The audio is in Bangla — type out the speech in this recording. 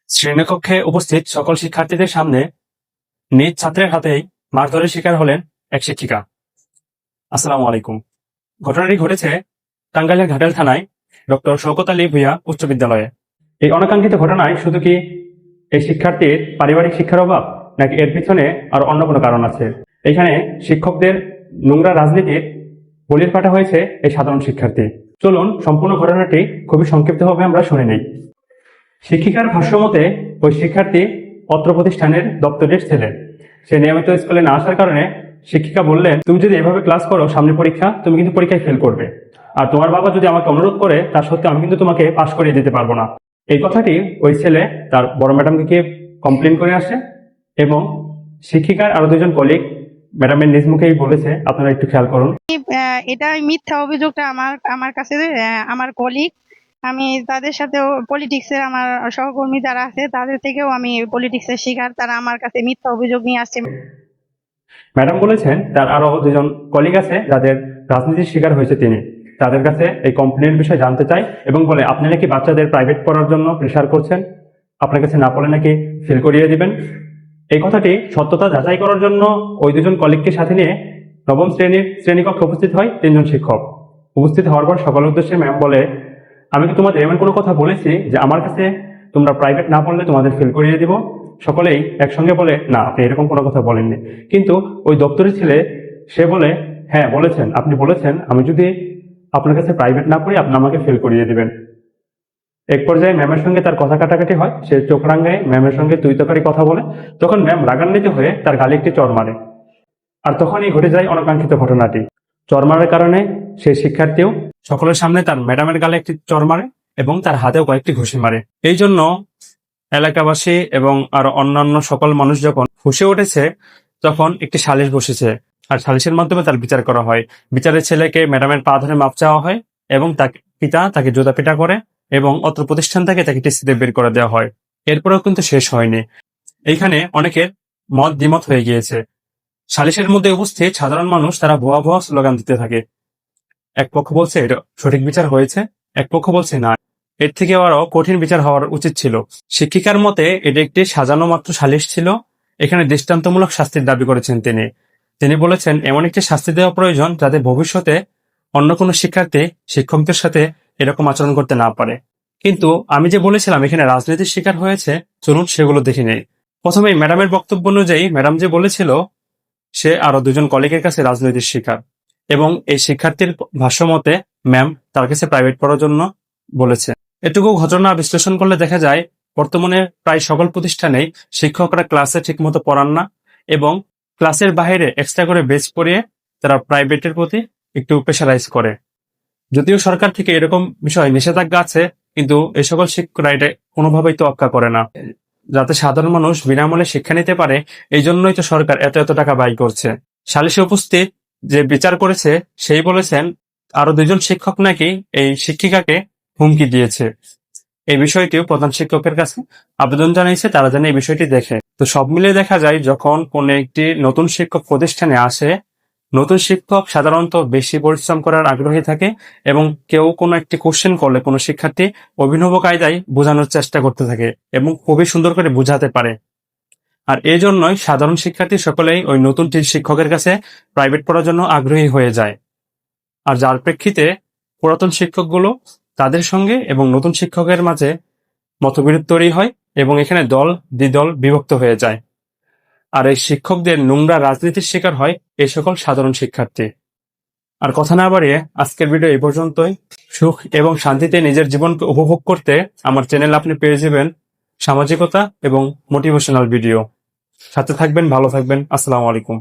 শ্রেণীকক্ষে উপস্থিত সকল শিক্ষার্থীদের সামনে নিজ ছাত্রের হাতেই মারধরের শিকার হলেন এক শিক্ষিকা। আসসালামু আলাইকুম। ঘটনাটি ঘটেছে টাঙ্গাইলের ঘাটাল থানায় ডক্টর শওকত আলী ভূঁইয়া উচ্চ বিদ্যালয়ে। এই অনাকাঙ্ক্ষিত ঘটনায় শুধু কি এই শিক্ষার্থীর পারিবারিক শিক্ষার অভাব, নাকি এর পিছনে আর অন্য কোনো কারণ আছে? এখানে শিক্ষকদের নোংরা রাজনীতির বলির পাঠা হয়েছে এই সাধারণ শিক্ষার্থী। চলুন সম্পূর্ণ ঘটনাটি খুবই সংক্ষিপ্তভাবে আমরা শুনে নিই। শিক্ষিকার ভাষ্যমতে ওই শিক্ষার্থী অত্র প্রতিষ্ঠানের দপ্তরের ছেলে। সে নিয়মিত স্কুলে না আসার কারণে শিক্ষিকা বললেন, তুমি যদি এভাবে ক্লাস করো, সামনে পরীক্ষা, তুমি কিন্তু পরীক্ষায় ফেল করবে। আর তোমার বাবা যদি আমাকে অনুরোধ করে, তার সত্ত্বেও আমি কিন্তু তোমাকে পাশ করিয়ে দিতে পারবো না। এই কথাটি ওই ছেলে তার বড় ম্যাডামকে গিয়ে কমপ্লেন করে আসে এবং শিক্ষিকার আরো দুজন কলিগ ম্যাডামের নিজ মুখেই বলেছে, আপনারা একটু খেয়াল করুন। এটা মিথ্যা অভিযোগটা আমার কাছে আমার কলিগ, আমি তাদের সাথেও পলিটিক্সের আমার সহকর্মী যারা আছে তাদের থেকেও আমি পলিটিক্সের শিকার, তারা আমার কাছে মিথ্যা অভিযোগ নিয়ে আসছে। ম্যাডাম বলেছেন তার আরো দুজন কলিগ আছে যাদের রাজনীতির শিকার হয়েছে, তিনি তাদের কাছে এই কমপ্লেনের বিষয়ে জানতে চাই এবং বলে, আপনি নাকি বাচ্চাদের প্রাইভেট পড়ার জন্য প্রেশার করছেন, আপনার কাছে না পড়লে নাকি ফেল করিয়ে দিবেন। এই কথাটি সত্যতা যাচাই করার জন্য ওই দুজন কলিগকে সাথে নিয়ে নবম শ্রেণীকক্ষে উপস্থিত হয় তিনজন শিক্ষক। উপস্থিত হওয়ার পর সকলের উদ্দেশ্যে ম্যাম বলে, আমি কি তোমাদের এমন কোনো কথা বলেছি যে আমার কাছে তোমরা প্রাইভেট না পড়লে তোমাদের ফেল করিয়ে দিব? সকলেই একসঙ্গে বলে, না, আপনি এরকম কোনো কথা বলেননি। কিন্তু ওই দপ্তরের ছেলে সে বলে, হ্যাঁ বলেছেন, আপনি বলেছেন আমি যদি আপনার কাছে প্রাইভেট না পড়ি আপনি আমাকে ফেল করিয়ে দিবেন। এক পর্যায়ে ম্যামের সঙ্গে তার কথা কাটাকাটি হয়, সে চোখ রাঙায় ম্যামের সঙ্গে তুই তকারি কথা বলে, তখন ম্যাম রাগান্বিত হয়ে তার গালে একটি চড় মারে। আর তখনই ঘটে যায় অনাকাঙ্ক্ষিত ঘটনাটি। চড় মারার কারণে সেই শিক্ষার্থীও সকলের সামনে তার ম্যাডামের গালে একটি চড় মারে এবং তার হাতেও কয়েকটি ঘুষি মারে। এই জন্য এলাকাবাসী এবং আরো অন্যান্য সকল মানুষ যখন ফুঁসে উঠেছে, তখন একটি সালিশ বসেছে আর সালিশের মাধ্যমে তার বিচার করা হয়। বিচারের ছেলেকে ম্যাডামের পা ধরে মাপ চাওয়া হয় এবং তাকে জুতা পিটা করে এবং অত্র প্রতিষ্ঠান থেকে তাকে টিসিতে বের করে দেওয়া হয়। এরপরেও কিন্তু শেষ হয়নি। এইখানে অনেকের মত দ্বিমত হয়ে গিয়েছে। সালিশের মধ্যে উপস্থিত সাধারণ মানুষ তারা ভুয়া ভুয়া স্লোগান দিতে থাকে। এক পক্ষ বলছে এটা সঠিক বিচার হয়েছে, এক পক্ষ বলছে না, এর থেকে আরো কঠিন বিচার হওয়ার উচিত ছিল। শিক্ষিকার মতে এটা একটি সাজানো মাত্র সালিশ ছিল। এখানে দৃষ্টান্তমূলক শাস্তির দাবি করেছেন তিনি বলেছেন, এমন একটি শাস্তি দেওয়া প্রয়োজন যাতে ভবিষ্যতে অন্য কোনো শিক্ষার্থী শিক্ষকদের সাথে এরকম আচরণ করতে না পারে। কিন্তু আমি যে বলেছিলাম এখানে রাজনীতির শিকার হয়েছে, চলুন সেগুলো দেখে নেই। প্রথমেই ম্যাডামের বক্তব্য অনুযায়ী ম্যাডাম যে বলেছিল সে আরো দুজন কলিগের কাছে রাজনৈতিক শিকার, এবং এই শিক্ষার্থীর ভাষ্যমতে ম্যাম তার কাছে প্রাইভেট পড়ার জন্য বলেছে। এটুকু ঘটনা বিশ্লেষণ করলে দেখা যায় বর্তমানে প্রায় সকল প্রতিষ্ঠানেই শিক্ষকরা ক্লাসে ঠিকমতো পড়ান না এবং ক্লাসের বাইরে এক্সট্রা করে বেচ পড়িয়ে তারা প্রাইভেটের প্রতি একটু প্রেশারাইজ করে। যদিও সরকার থেকে এরকম বিষয় নিষেধাজ্ঞা আছে, কিন্তু এই সকল শিক্ষকরা এটা কোনোভাবেই তোয়াক্কা করে না, যাতে সাধারণ মানুষ বিনামূল্যে শিক্ষা নিতে পারে। এই জন্যই তো সরকার এত টাকা ব্যয় করছে। সালিশে উপস্থিত যে বিচার করেছে সেই বলেছেন আরো দুজন শিক্ষক নাকি এই শিক্ষিকাকে হুমকি দিয়েছে। এই বিষয়টিও প্রধান শিক্ষকের কাছে আবেদন জানিয়েছে, তারা যেন এই বিষয়টি দেখে। তো সব মিলিয়ে দেখা যায় যখন কোন একটি নতুন শিক্ষক প্রতিষ্ঠানে আসে, নতুন শিক্ষক সাধারণত বেশি পরিশ্রম করার আগ্রহী থাকে এবং কেউ কোনো একটি কোশ্চেন করলে কোনো শিক্ষার্থী অভিনব কায়দায় বোঝানোর চেষ্টা করতে থাকে এবং খুবই সুন্দর করে বোঝাতে পারে। আর এই জন্যই সাধারণ শিক্ষার্থী সকলেই ওই নতুন শিক্ষকের কাছে প্রাইভেট পড়ার জন্য আগ্রহী হয়ে যায়। আর যার প্রেক্ষিতে পুরাতন শিক্ষকগুলো তাদের সঙ্গে এবং নতুন শিক্ষকের মাঝে মতবিরোধ তৈরি হয় এবং এখানে দ্বিদল বিভক্ত হয়ে যায়। আর এই শিক্ষকদের নোংরা রাজনীতির শিকার হয় এই সকল সাধারণ শিক্ষার্থী। আর কথা না বাড়িয়ে আজকের ভিডিও এই পর্যন্তই। সুখ এবং শান্তিতে নিজের জীবনকে উপভোগ করতে আমার চ্যানেল আপনি পেয়ে যাবেন সামাজিকতা এবং মোটিভেশনাল ভিডিও। সাথে থাকবেন, ভালো থাকবেন। আসসালামু আলাইকুম।